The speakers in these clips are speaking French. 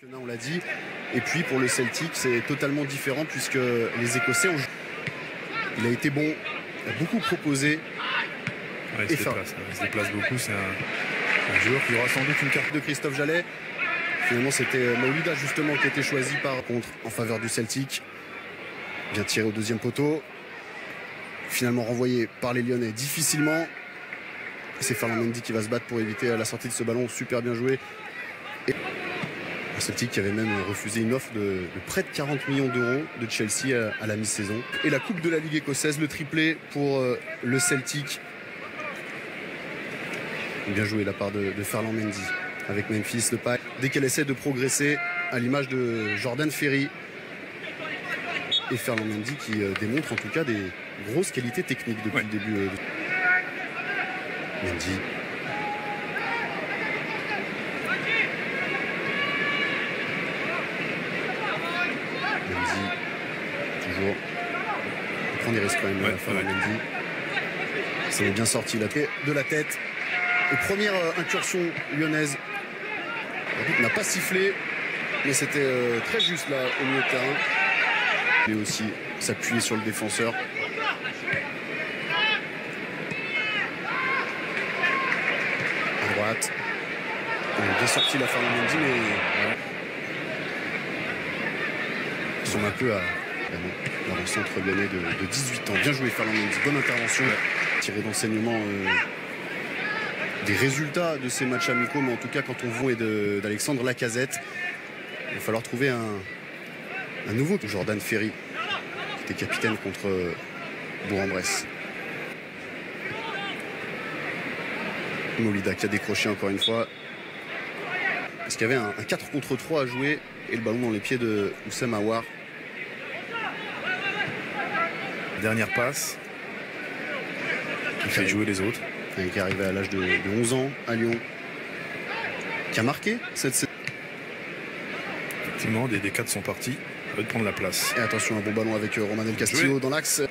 On l'a dit. Et puis pour le Celtic, c'est totalement différent puisque les Écossais ont... Il a été bon, il a beaucoup proposé. Ouais, il se déplace beaucoup. C'est un joueur qui aura sans doute une carte de Christophe Jallet. Finalement, c'était Maolida justement qui a été choisi par contre en faveur du Celtic. Bien tiré au deuxième poteau. Finalement renvoyé par les Lyonnais difficilement. C'est Ferland Mendy qui va se battre pour éviter la sortie de ce ballon. Super bien joué. Et le Celtic qui avait même refusé une offre de près de 40 millions d'euros de Chelsea à la mi-saison. Et la Coupe de la Ligue écossaise, le triplé pour le Celtic. Bien joué la part de Ferland Mendy avec Memphis Depay. Dès qu'elle essaie de progresser, à l'image de Jordan Ferry. Et Ferland Mendy qui démontre en tout cas des grosses qualités techniques depuis le début. Mendy. Toujours. Il prend des risques quand même. Mendy. Ça est bien sorti de la tête. Et première incursion lyonnaise. L'arbitre n'a pas sifflé, mais c'était très juste là au milieu de terrain. Et aussi s'appuyer sur le défenseur. À droite. Bien sorti la Ferland Mendy, mais ils sont un peu à l'avant-centre lyonnais de 18 ans. Bien joué Ferland Mendy, bonne intervention. Tiré d'enseignement des résultats de ces matchs amicaux, mais en tout cas quand on voit d'Alexandre Lacazette, il va falloir trouver un nouveau Jordan Ferry, qui était capitaine contre Bourg-en-Bresse. Maolida qui a décroché encore une fois. Parce qu'il y avait un 4 contre 3 à jouer et le ballon dans les pieds de Oussem Aouar. Dernière passe qui fait jouer les autres. Et qui est arrivé à l'âge de 11 ans à Lyon. Qui a marqué cette saison. Effectivement, des 4 sont partis. De prendre la place. Et attention, un bon ballon avec Romain Del Castillo dans l'axe.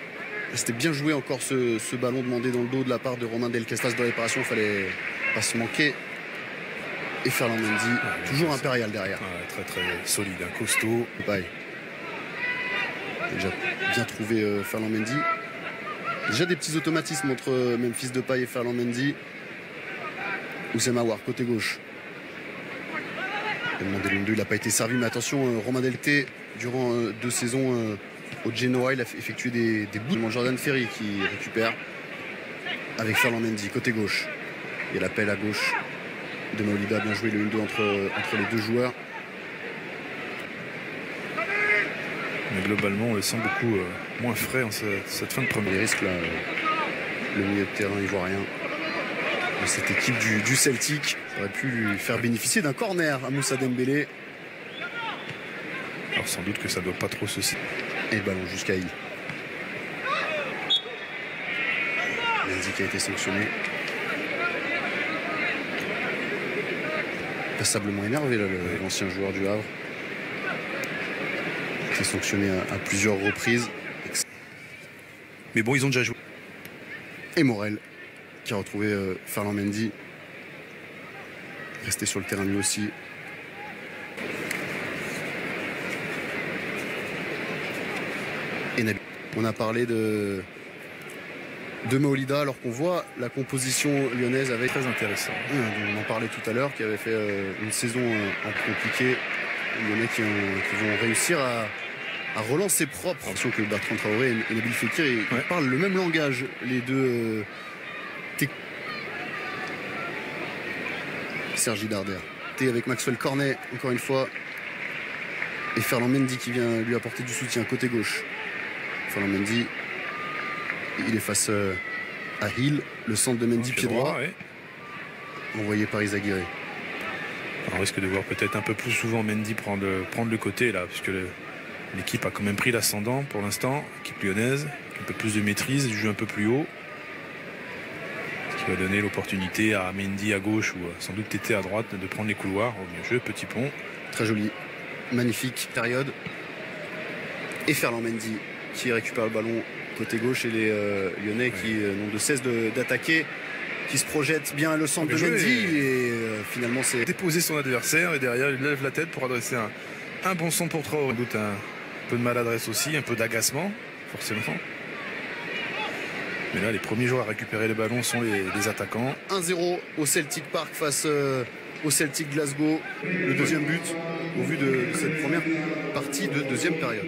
C'était bien joué encore ce ballon demandé dans le dos de la part de Romain Del Castillo de réparation. Il fallait pas se manquer. Et Ferland Mendy, toujours impérial derrière. Très très solide, un costaud. Pareil. Déjà bien trouvé Ferland Mendy. Déjà des petits automatismes entre Memphis Depay et Ferland Mendy. Oussem Aouar, côté gauche. Il n'a pas été servi, mais attention, Romain Delté, durant 2 saisons au Genoa, il a effectué des bouts. Jordan Ferry qui récupère avec Ferland Mendy, côté gauche. Il y a l'appel à gauche de Maolida, bien joué le 1-2 entre les deux joueurs. Mais globalement, on le sent beaucoup moins frais en cette fin de première. Les risques là, le milieu de terrain ivoirien de cette équipe du Celtic aurait pu lui faire bénéficier d'un corner à Moussa Dembélé. Alors sans doute que ça ne doit pas trop se... Et le ballon jusqu'à Hill. Mendy qui a été sanctionné. Passablement énervé l'ancien joueur du Havre. Il a été sanctionné à plusieurs reprises. Mais bon, ils ont déjà joué. Et Morel qui a retrouvé Ferland Mendy. Resté sur le terrain lui aussi. Et Nabil. On a parlé de Maolida alors qu'on voit la composition lyonnaise avec... Très intéressant. On en parlait tout à l'heure, qui avait fait une saison un peu compliquée. Les Lyonnais qui vont réussir à relancer propre. Attention que Bertrand Traoré et Nabil Fekir ils parlent le même langage, les deux. Sergi Darder. Avec Maxwell Cornet, encore une fois. Et Ferland Mendy qui vient lui apporter du soutien côté gauche. Ferland Mendy, il est face à Hill, le centre de Mendy pied droit. Envoyé par Izaguirre. On risque de voir peut-être un peu plus souvent Mendy prendre le côté là, puisque l'équipe a quand même pris l'ascendant pour l'instant. L'équipe lyonnaise, un peu plus de maîtrise, du jeu un peu plus haut. Ce qui va donner l'opportunité à Mendy à gauche ou sans doute Tété à droite de prendre les couloirs. Au bien jeu, petit pont. Très joli, magnifique période. Et Ferland Mendy qui récupère le ballon côté gauche et les Lyonnais qui n'ont de cesse d'attaquer qui se projette bien le centre de Mendy et finalement c'est déposer son adversaire et derrière il lève la tête pour adresser un bon son pour Traoré. Sans doute un peu de maladresse aussi, un peu d'agacement forcément. Mais là les premiers joueurs à récupérer le ballon sont les attaquants. 1-0 au Celtic Park face au Celtic Glasgow. Le deuxième but au vu de cette première partie de deuxième période.